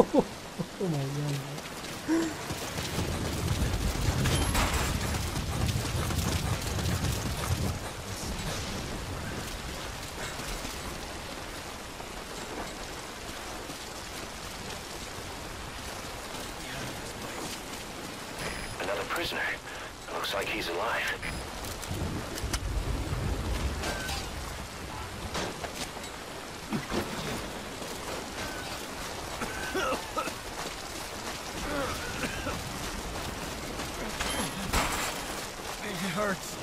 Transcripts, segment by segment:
Oh my god. Another prisoner. Looks like he's alive. It hurts.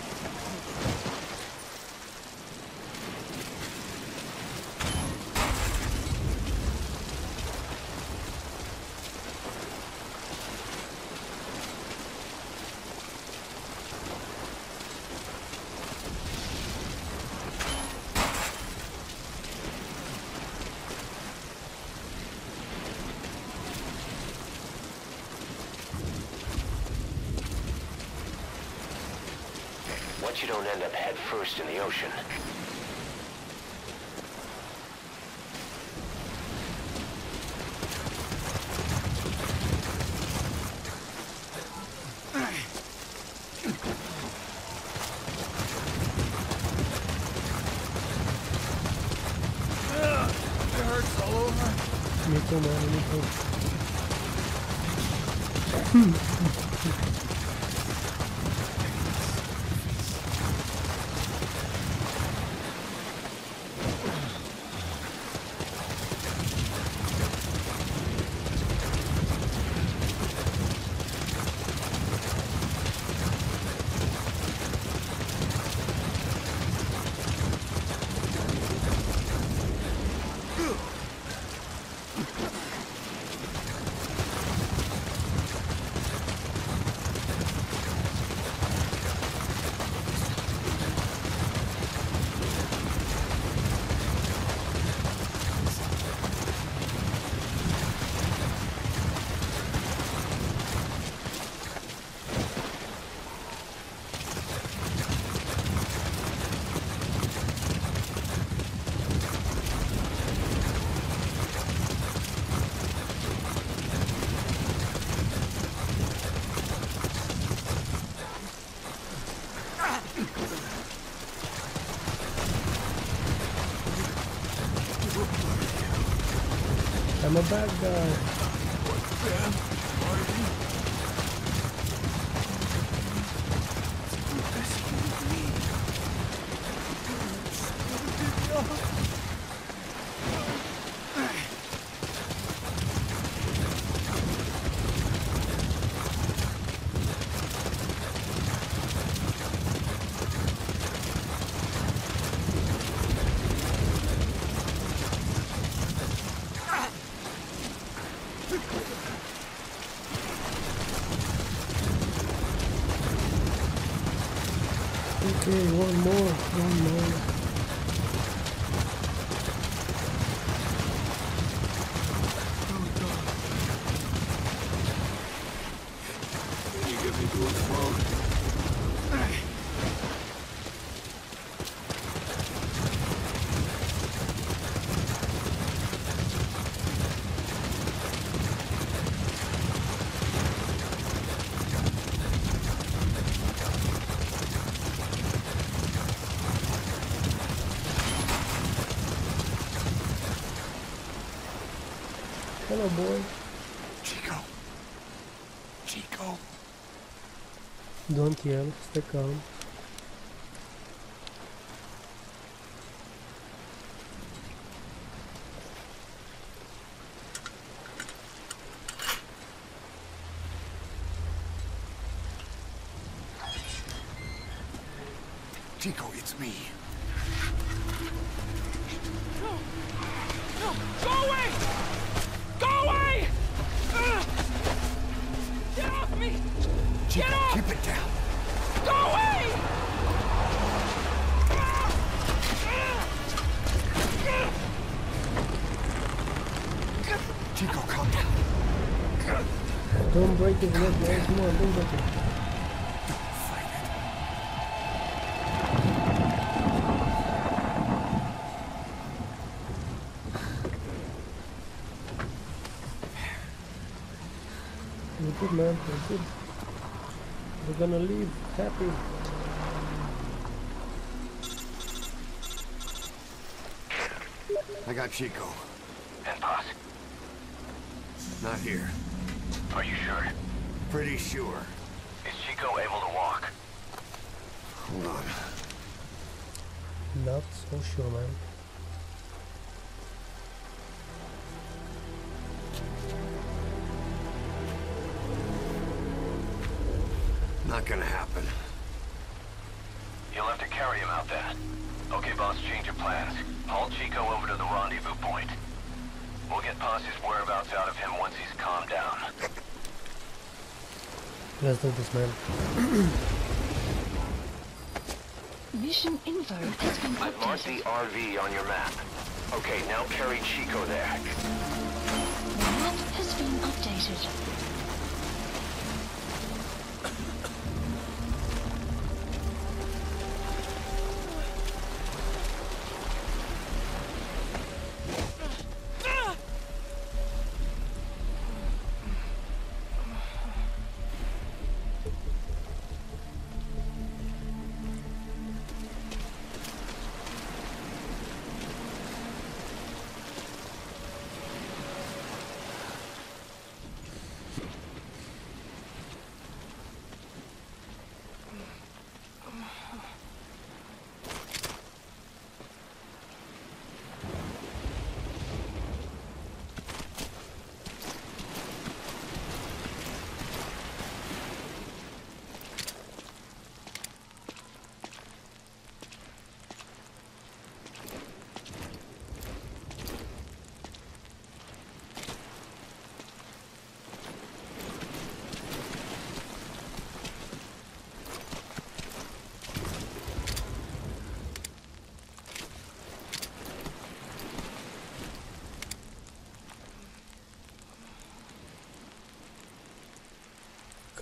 What you don't end up head first in the ocean. It hurts all over. Me too, man. Me too. I'm a bad guy. Okay, one more. Can you get me to a phone? Hello, boy. Chico. Don't yell. Stay calm. Chico, it's me. No! Go away! Go away! Get off me! Chico, Get off! keep it down. Go away! Chico, calm down. Don't break his neck, man. Come on, don't break it. Fight it. We're good, man. We're good. We're gonna leave happy. I got Chico. And Boss, Not here. are you sure? Pretty sure. Is Chico able to walk? Hold on. Not so sure, man. Not gonna happen. You'll have to carry him out then. Okay, boss, change of plans. Haul Chico over to the rendezvous point. We'll get Posse's whereabouts out of him once he's calmed down. Let's do this, man. Mission info has been I've marked the updated. RV on your map. Okay, now carry Chico there. Map has been updated.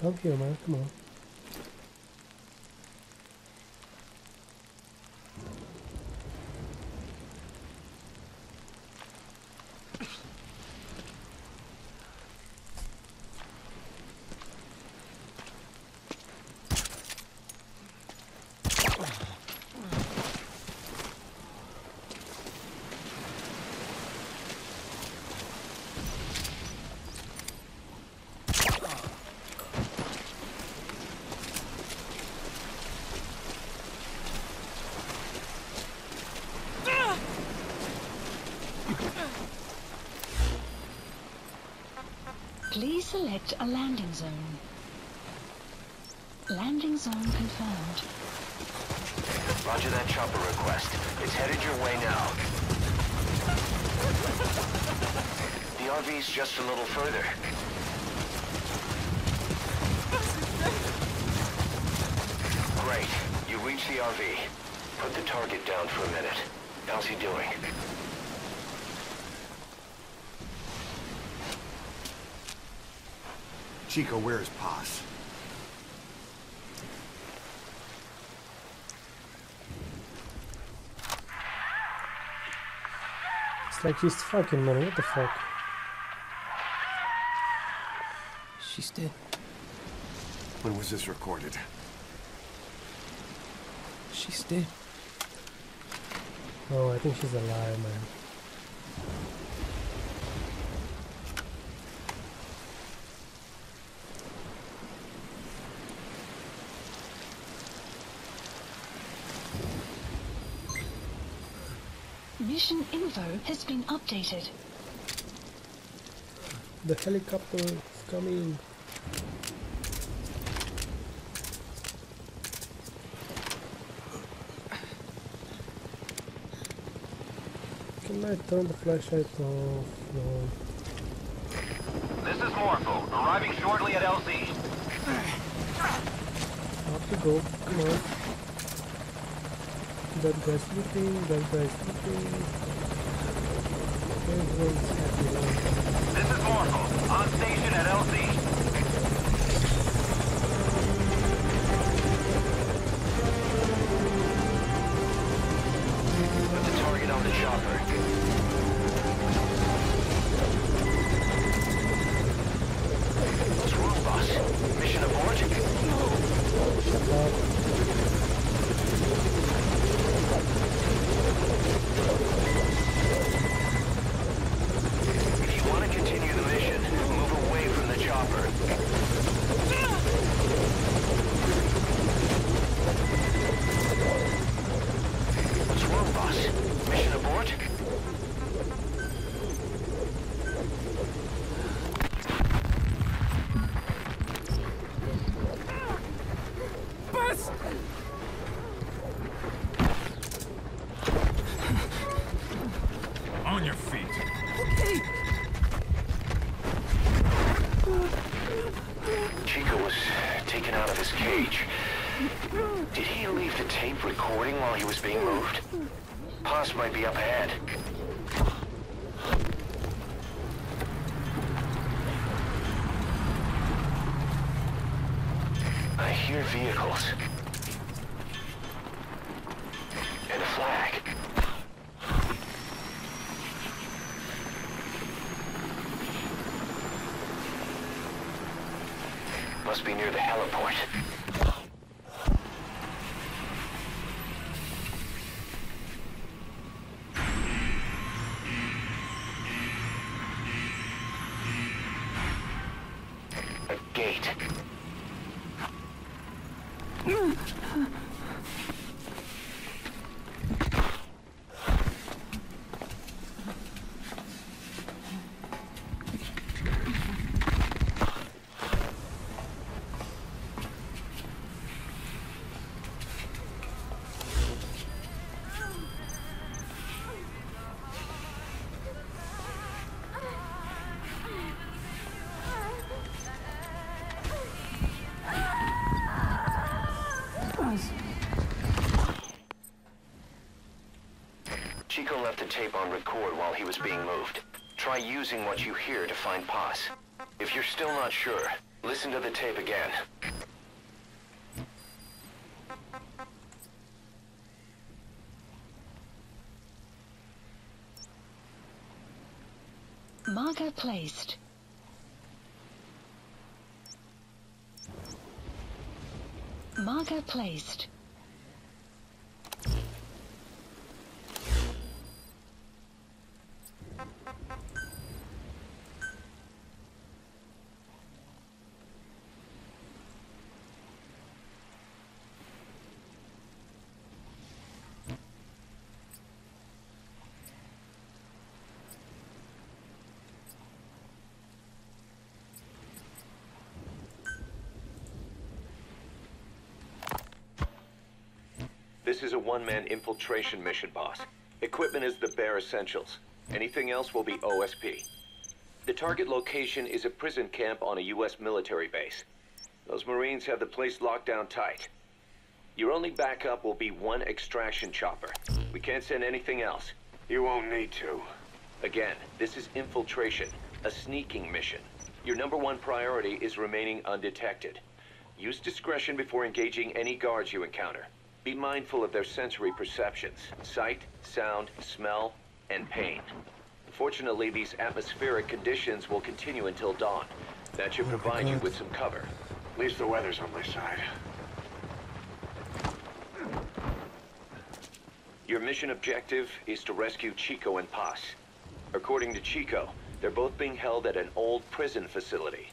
Come here, man. Come on. Please select a landing zone. Landing zone confirmed. Roger that chopper request. It's headed your way now. The RV's just a little further. Great. You reached the RV. Put the target down for a minute. How's he doing? Chico, where is Paz? It's like he's fucking, man. What the fuck? She's dead. When was this recorded? She's dead. Oh, I think she's alive, man. Mission info has been updated. The helicopter is coming. Can I turn the flashlight off? No. This is Morpho, arriving shortly at LZ. Off you go. Come on. That guy's sleeping. That guy's sleeping. Everyone's happy now. This is Morpho, on station at LZ. Put the target on the chopper. What's wrong? Chico was taken out of his cage, did he leave the tape recording while he was being moved? Paz might be up ahead. I hear vehicles. And a flag. Must be near the heliport. A gate. Chico left the tape on record while he was being moved. Try using what you hear to find Paz. If you're still not sure, listen to the tape again. Marker placed. Marker placed. This is a one-man infiltration mission, boss. Equipment is the bare essentials. Anything else will be OSP. The target location is a prison camp on a U.S. military base. Those Marines have the place locked down tight. Your only backup will be one extraction chopper. We can't send anything else. You won't need to. Again, this is infiltration, a sneaking mission. Your #1 priority is remaining undetected. Use discretion before engaging any guards you encounter. Be mindful of their sensory perceptions, sight, sound, smell, and pain. Fortunately, these atmospheric conditions will continue until dawn. That should provide you with some cover. At least the weather's on my side. Your mission objective is to rescue Chico and Paz. According to Chico, they're both being held at an old prison facility.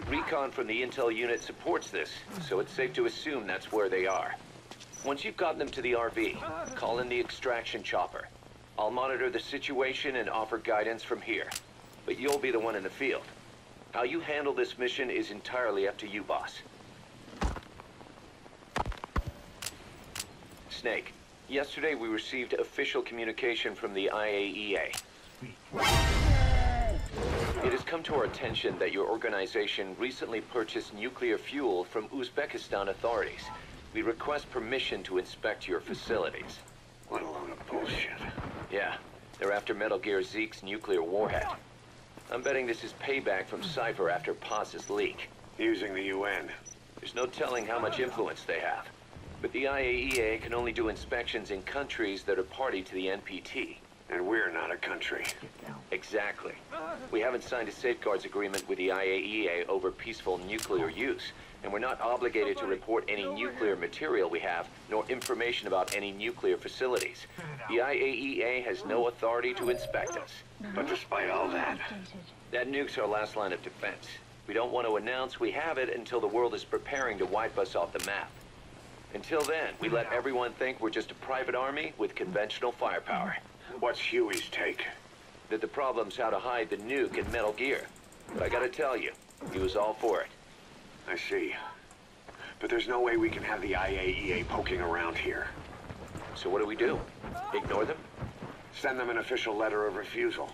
Recon from the intel unit supports this, so it's safe to assume that's where they are. Once you've gotten them to the RV, call in the extraction chopper. I'll monitor the situation and offer guidance from here, but you'll be the one in the field. How you handle this mission is entirely up to you, boss. Snake, yesterday we received official communication from the IAEA. It has come to our attention that your organization recently purchased nuclear fuel from Uzbekistan authorities. We request permission to inspect your facilities. What a load of bullshit. Yeah, they're after Metal Gear Zeke's nuclear warhead. I'm betting this is payback from Cypher after Paz's leak. Using the UN. There's no telling how much influence they have. But the IAEA can only do inspections in countries that are party to the NPT. And we're not a country. Exactly. We haven't signed a safeguards agreement with the IAEA over peaceful nuclear use, and we're not obligated to report any nuclear material we have, nor information about any nuclear facilities. The IAEA has no authority to inspect us. But despite all that, that nuke's our last line of defense. We don't want to announce we have it until the world is preparing to wipe us off the map. Until then, we let everyone think we're just a private army with conventional firepower. what's Huey's take? That the problem's how to hide the nuke in Metal Gear. But I gotta tell you, he was all for it. I see. But there's no way we can have the IAEA poking around here. So what do? Ignore them? Send them an official letter of refusal.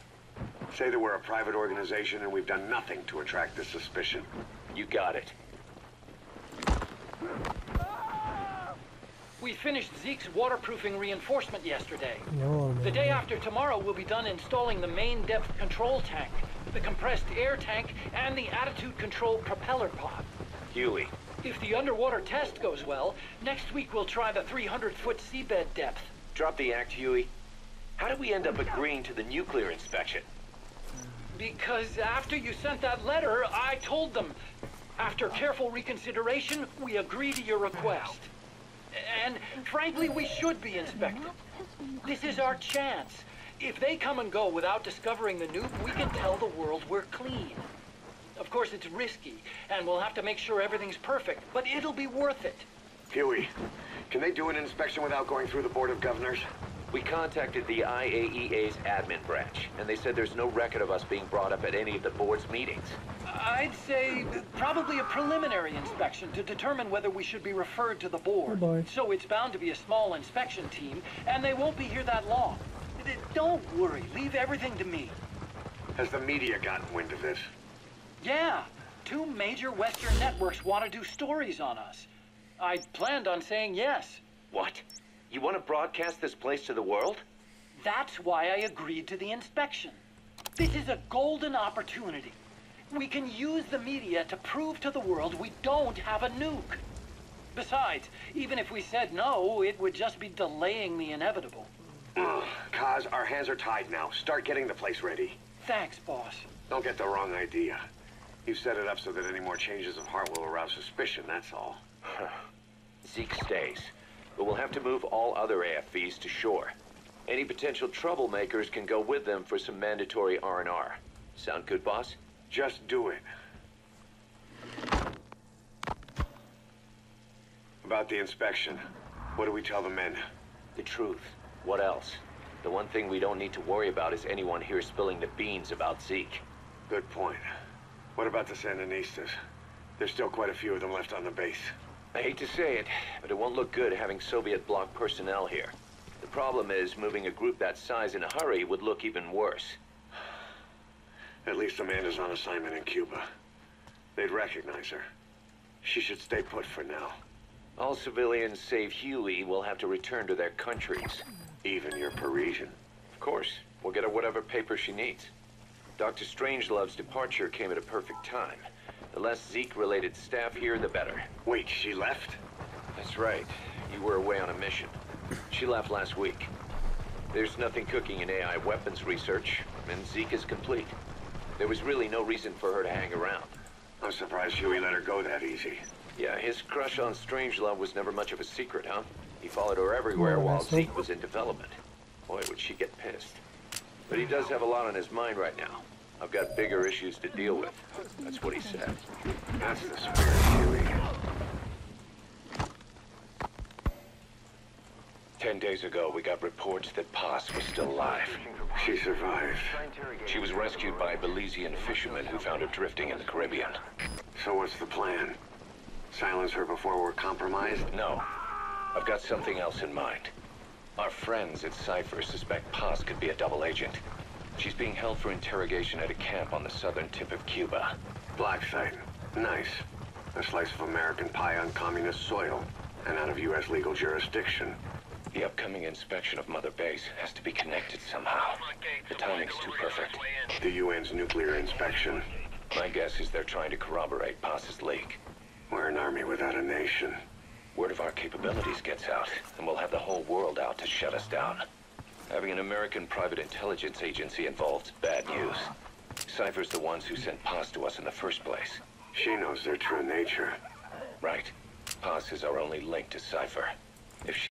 Say that we're a private organization and we've done nothing to attract this suspicion. You got it. We finished Zeke's waterproofing reinforcement yesterday. No, The man. day after tomorrow, we'll be done installing the main depth control tank, the compressed air tank, and the attitude control propeller pod. Huey, If the underwater test goes well, next week we'll try the 300-foot seabed depth. drop the act, Huey. How did we end up agreeing to the nuclear inspection? Because after you sent that letter, I told them. After careful reconsideration, we agree to your request. And frankly, we should be inspected. This is our chance. If they come and go without discovering the nuke, we can tell the world we're clean. Of course, it's risky, and we'll have to make sure everything's perfect, but it'll be worth it. Huey, can they do an inspection without going through the Board of Governors? We contacted the IAEA's admin branch, and they said there's no record of us being brought up at any of the board's meetings. I'd say probably a preliminary inspection to determine whether we should be referred to the board. Oh boy. So it's bound to be a small inspection team, and they won't be here that long. Don't worry, leave everything to me. Has the media gotten wind of this? Yeah, 2 major Western networks want to do stories on us. I planned on saying yes. What? You want to broadcast this place to the world? That's why I agreed to the inspection. This is a golden opportunity. We can use the media to prove to the world we don't have a nuke. Besides, even if we said no, it would just be delaying the inevitable. Kaz, our hands are tied now. Start getting the place ready. Thanks, boss. Don't get the wrong idea. You set it up so that any more changes of heart will arouse suspicion, that's all. Zeke stays, but we'll have to move all other AFVs to shore. Any potential troublemakers can go with them for some mandatory R&R. Sound good, boss? Just do it. About the inspection, what do we tell the men? The truth. What else? The one thing we don't need to worry about is anyone here spilling the beans about Zeke. Good point. What about the Sandinistas? There's still quite a few of them left on the base. I hate to say it, but it won't look good having Soviet bloc personnel here. The problem is, moving a group that size in a hurry would look even worse. At least Amanda's on assignment in Cuba. They'd recognize her. She should stay put for now. All civilians save Huey will have to return to their countries. Even your Parisian. Of course, we'll get her whatever paper she needs. Dr. Strangelove's departure came at a perfect time. The less Zeke-related staff here, the better. Wait, she left? That's right. You were away on a mission. She left last week. There's nothing cooking in AI weapons research, and Zeke is complete. There was really no reason for her to hang around. I'm surprised Huey let her go that easy. Yeah, his crush on Strangelove was never much of a secret, huh? He followed her everywhere Oh, while that's Zeke so- was in development. Boy, would she get pissed. But he does have a lot on his mind right now. I've got bigger issues to deal with. That's what he said. That's the spirit, Huey. 10 days ago, we got reports that Paz was still alive. She survived. She was rescued by Belizean fishermen who found her drifting in the Caribbean. So what's the plan? Silence her before we're compromised? No, I've got something else in mind. Our friends at Cypher suspect Paz could be a double agent. She's being held for interrogation at a camp on the southern tip of Cuba. Black site. Nice. A slice of American pie on communist soil, and out of U.S. legal jurisdiction. The upcoming inspection of Mother Base has to be connected somehow. The timing's too perfect. The UN's nuclear inspection. My guess is they're trying to corroborate Paz's leak. We're an army without a nation. Word of our capabilities gets out, and we'll have the whole world out to shut us down. Having an American private intelligence agency involved is bad news. Cypher's the ones who sent Paz to us in the first place. She knows their true nature. Right. Paz is our only link to Cypher. If she